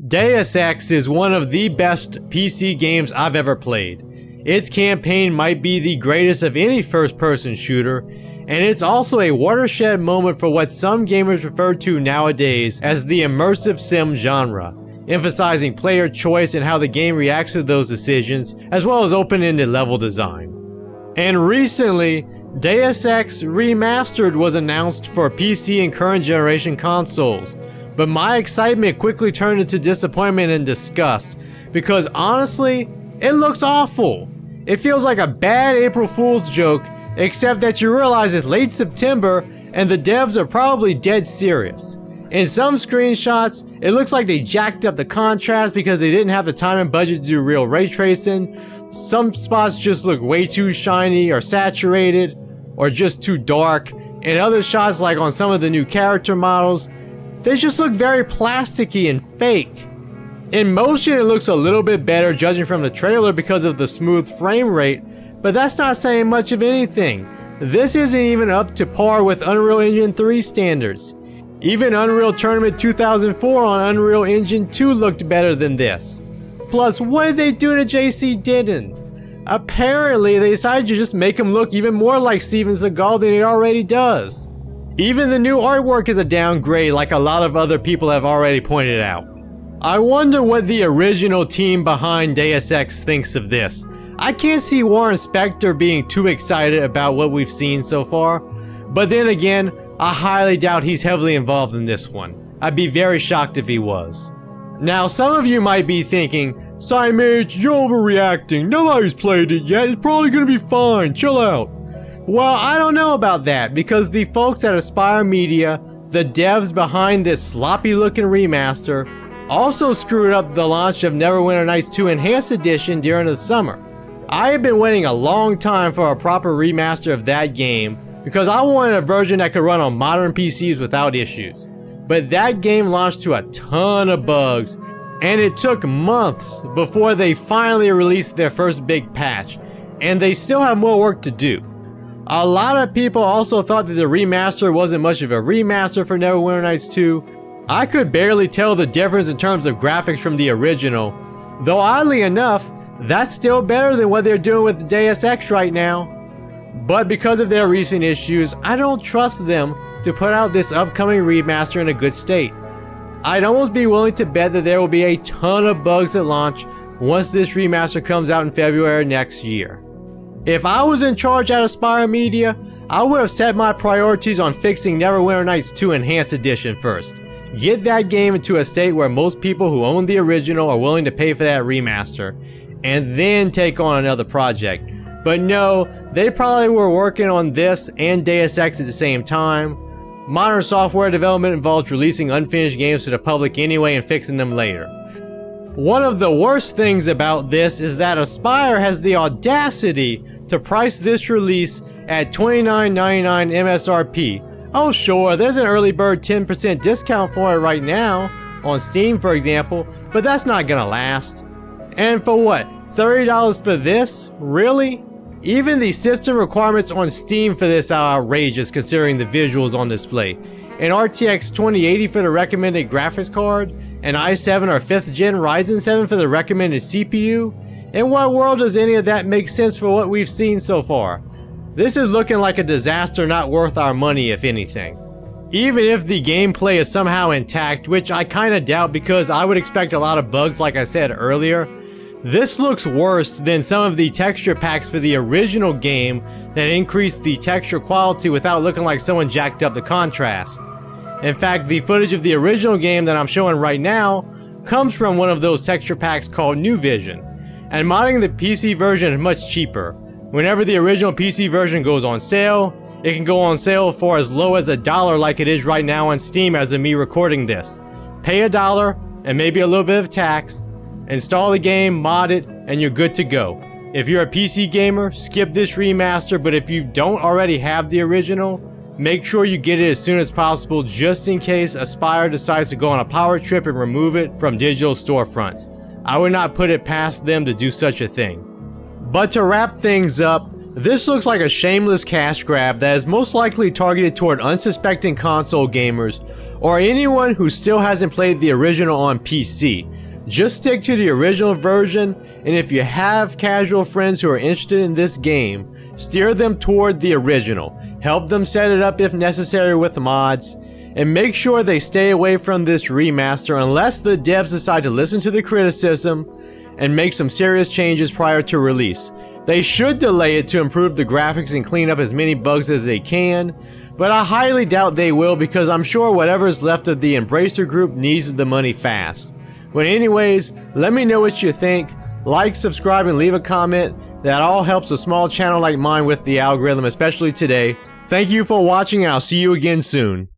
Deus Ex is one of the best PC games I've ever played. Its campaign might be the greatest of any first-person shooter, and it's also a watershed moment for what some gamers refer to nowadays as the immersive sim genre, emphasizing player choice and how the game reacts to those decisions, as well as open-ended level design. And recently, Deus Ex Remastered was announced for PC and current generation consoles, but my excitement quickly turned into disappointment and disgust, because honestly, it looks awful. It feels like a bad April Fool's joke, except that you realize it's late September and the devs are probably dead serious. In some screenshots, it looks like they jacked up the contrast because they didn't have the time and budget to do real ray tracing. Some spots just look way too shiny or saturated or just too dark, and other shots, like on some of the new character models, they just look very plasticky and fake. In motion, it looks a little bit better judging from the trailer because of the smooth frame rate, but that's not saying much of anything. This isn't even up to par with Unreal Engine 3 standards. Even Unreal Tournament 2004 on Unreal Engine 2 looked better than this. Plus, what did they do to JC Denton? Apparently, they decided to just make him look even more like Steven Seagal than he already does. Even the new artwork is a downgrade, like a lot of other people have already pointed out. I wonder what the original team behind Deus Ex thinks of this. I can't see Warren Spector being too excited about what we've seen so far, but then again, I highly doubt he's heavily involved in this one. I'd be very shocked if he was. Now, some of you might be thinking, PSYMAGE, you're overreacting, nobody's played it yet, it's probably gonna be fine, chill out. Well, I don't know about that, because the folks at Aspyr Media, the devs behind this sloppy looking remaster, also screwed up the launch of Neverwinter Nights 2 Enhanced Edition during the summer. I have been waiting a long time for a proper remaster of that game because I wanted a version that could run on modern PCs without issues. But that game launched to a ton of bugs, and it took months before they finally released their first big patch, and they still have more work to do. A lot of people also thought that the remaster wasn't much of a remaster for Neverwinter Nights 2. I could barely tell the difference in terms of graphics from the original, though oddly enough, that's still better than what they're doing with Deus Ex right now. But because of their recent issues, I don't trust them to put out this upcoming remaster in a good state. I'd almost be willing to bet that there will be a ton of bugs at launch once this remaster comes out in February next year. If I was in charge at Aspyr Media, I would have set my priorities on fixing Neverwinter Nights 2 Enhanced Edition first. Get that game into a state where most people who own the original are willing to pay for that remaster, and then take on another project. But no, they probably were working on this and Deus Ex at the same time. Modern software development involves releasing unfinished games to the public anyway and fixing them later. One of the worst things about this is that Aspyr has the audacity to price this release at $29.99 MSRP. Oh sure, there's an early bird 10% discount for it right now, on Steam for example, but that's not gonna last. And for what, $30 for this? Really? Even the system requirements on Steam for this are outrageous considering the visuals on display. An RTX 2080 for the recommended graphics card? An i7 or 5th gen Ryzen 7 for the recommended CPU? In what world does any of that make sense for what we've seen so far? This is looking like a disaster not worth our money if anything. Even if the gameplay is somehow intact, which I kinda doubt because I would expect a lot of bugs like I said earlier, this looks worse than some of the texture packs for the original game that increased the texture quality without looking like someone jacked up the contrast. In fact, the footage of the original game that I'm showing right now comes from one of those texture packs called New Vision, and modding the PC version is much cheaper. Whenever the original PC version goes on sale, it can go on sale for as low as $1 like it is right now on Steam as of me recording this. Pay $1 and maybe a little bit of tax, install the game, mod it, and you're good to go. If you're a PC gamer, skip this remaster, but if you don't already have the original, make sure you get it as soon as possible just in case Aspyr decides to go on a power trip and remove it from digital storefronts. I would not put it past them to do such a thing. But to wrap things up, This looks like a shameless cash grab that is most likely targeted toward unsuspecting console gamers or anyone who still hasn't played the original on PC. Just stick to the original version, and if you have casual friends who are interested in this game, steer them toward the original. Help them set it up if necessary with mods, and make sure they stay away from this remaster unless the devs decide to listen to the criticism and make some serious changes prior to release. They should delay it to improve the graphics and clean up as many bugs as they can, but I highly doubt they will because I'm sure whatever's left of the Embracer group needs the money fast. But anyways, let me know what you think. Like, subscribe, and leave a comment. That all helps a small channel like mine with the algorithm, especially today. Thank you for watching, and I'll see you again soon.